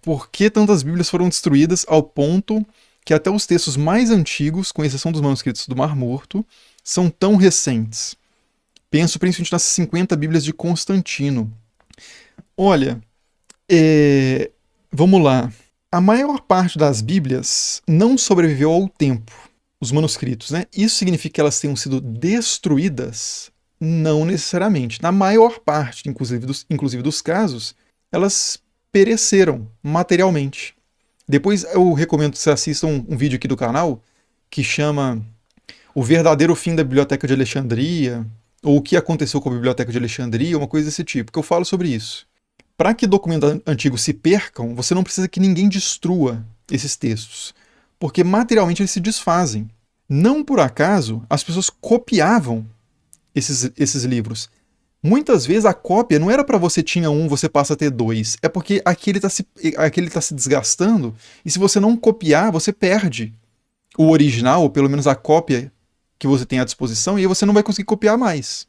Por que tantas Bíblias foram destruídas ao ponto que até os textos mais antigos, com exceção dos manuscritos do Mar Morto, são tão recentes? Penso principalmente nas 50 Bíblias de Constantino. Olha, vamos lá. A maior parte das Bíblias não sobreviveu ao tempo, os manuscritos, né? Isso significa que elas tenham sido destruídas? Não necessariamente. Na maior parte, inclusive dos casos, elas pereceram materialmente. Depois eu recomendo que você assista um vídeo aqui do canal que chama O Verdadeiro Fim da Biblioteca de Alexandria, ou O que Aconteceu com a Biblioteca de Alexandria, uma coisa desse tipo, que eu falo sobre isso. Para que documentos antigos se percam, você não precisa que ninguém destrua esses textos, porque materialmente eles se desfazem. Não por acaso as pessoas copiavam esses livros. Muitas vezes a cópia não era para você tinha um, você passa a ter dois. É porque aquele está se desgastando, e se você não copiar, você perde o original, ou pelo menos a cópia que você tem à disposição, e aí você não vai conseguir copiar mais.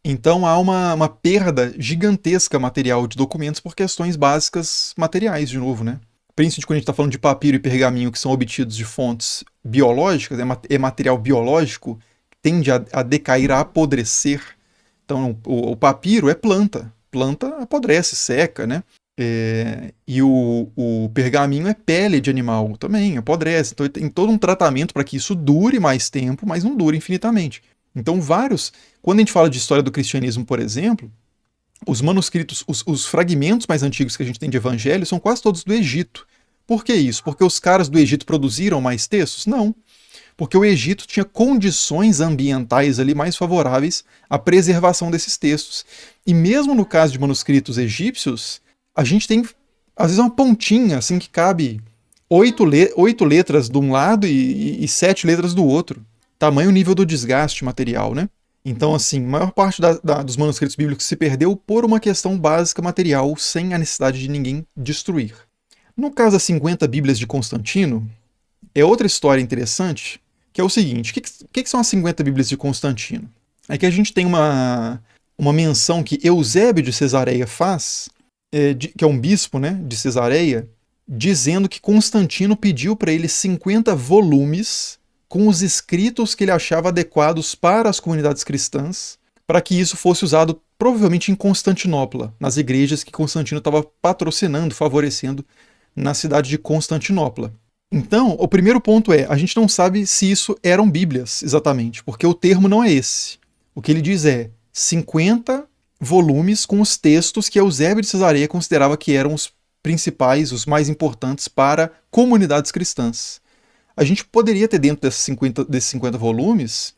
Então há uma perda gigantesca material de documentos por questões básicas materiais, de novo, né? Principalmente quando a gente está falando de papiro e pergaminho que são obtidos de fontes biológicas, é material biológico, tende a decair, a apodrecer. Então o papiro é planta. Planta apodrece, seca, né? E o pergaminho é pele de animal também, apodrece. Então tem todo um tratamento para que isso dure mais tempo, mas não dure infinitamente. Então quando a gente fala de história do cristianismo, por exemplo, os manuscritos, os fragmentos mais antigos que a gente tem de evangelho são quase todos do Egito. Por que isso? Porque os caras do Egito produziram mais textos? Não. Porque o Egito tinha condições ambientais ali mais favoráveis à preservação desses textos. E mesmo no caso de manuscritos egípcios, a gente tem, às vezes, uma pontinha assim que cabe 8 letras de um lado e 7 letras do outro. Tamanho nível do desgaste material, né? Então, assim, a maior parte dos manuscritos bíblicos se perdeu por uma questão básica material, sem a necessidade de ninguém destruir. No caso das 50 Bíblias de Constantino, é outra história interessante, que é o seguinte: o que são as 50 Bíblias de Constantino? É que a gente tem uma menção que Eusébio de Cesareia faz, que é um bispo, né, de Cesareia, dizendo que Constantino pediu para ele 50 volumes com os escritos que ele achava adequados para as comunidades cristãs, para que isso fosse usado provavelmente em Constantinopla, nas igrejas que Constantino estava patrocinando, favorecendo na cidade de Constantinopla. Então, o primeiro ponto é, a gente não sabe se isso eram Bíblias exatamente, porque o termo não é esse. O que ele diz é 50 volumes com os textos que Eusébio de Cesareia considerava que eram os principais, os mais importantes para comunidades cristãs. A gente poderia ter dentro desses 50 volumes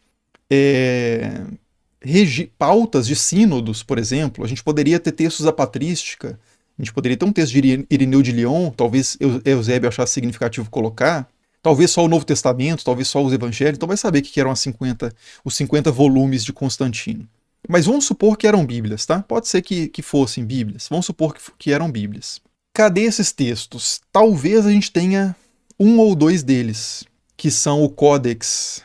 pautas de sínodos, por exemplo. A gente poderia ter textos da patrística. A gente poderia ter um texto de Irineu de Lyon, talvez Eusébio achasse significativo colocar. Talvez só o Novo Testamento, talvez só os Evangelhos. Então vai saber o que eram os 50 volumes de Constantino. Mas vamos supor que eram Bíblias, tá? Pode ser que fossem Bíblias. Vamos supor que eram Bíblias. Cadê esses textos? Talvez a gente tenha um ou dois deles, que são o Códex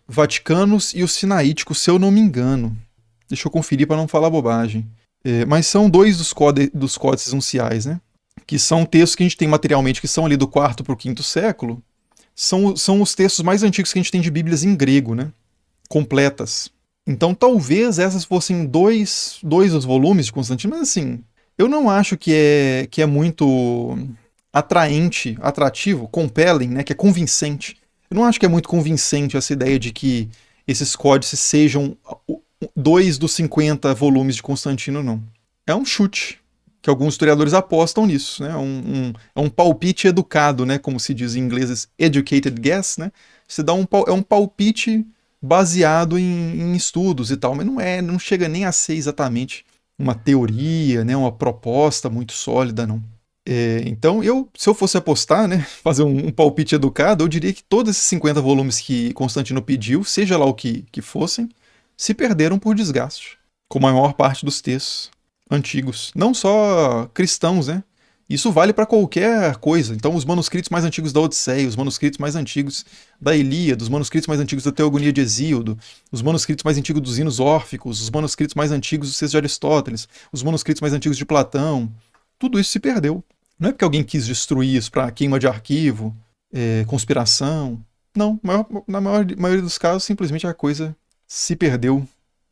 Vaticanos e o Sinaítico, se eu não me engano. Deixa eu conferir para não falar bobagem. Mas são dois dos códices unciais, né? Que são textos que a gente tem materialmente, que são ali do 4º para o 5º século. São os textos mais antigos que a gente tem de Bíblias em grego, né? Completas. Então talvez essas fossem dois dos volumes de Constantino, mas assim, eu não acho que é muito atrativo, compelling, né, que é convincente. Eu não acho que é muito convincente essa ideia de que esses códices sejam 2 dos 50 volumes de Constantino, não. É um chute, que alguns historiadores apostam nisso, né? É um palpite educado, né, como se diz em inglês, educated guess, né? Você dá é um palpite baseado em estudos e tal, mas não chega nem a ser exatamente uma teoria, né, uma proposta muito sólida, não. Então, se eu fosse apostar, né, fazer um palpite educado, eu diria que todos esses 50 volumes que Constantino pediu, seja lá o que fossem, se perderam por desgaste, como a maior parte dos textos antigos. Não só cristãos, né? Isso vale para qualquer coisa. Então, os manuscritos mais antigos da Odisseia, os manuscritos mais antigos da Ilíada, os manuscritos mais antigos da Teogonia de Hesíodo, os manuscritos mais antigos dos hinos órficos, os manuscritos mais antigos dos textos de Aristóteles, os manuscritos mais antigos de Platão, tudo isso se perdeu. Não é porque alguém quis destruir isso para queima de arquivo, conspiração. Não, na maioria dos casos, simplesmente a coisa se perdeu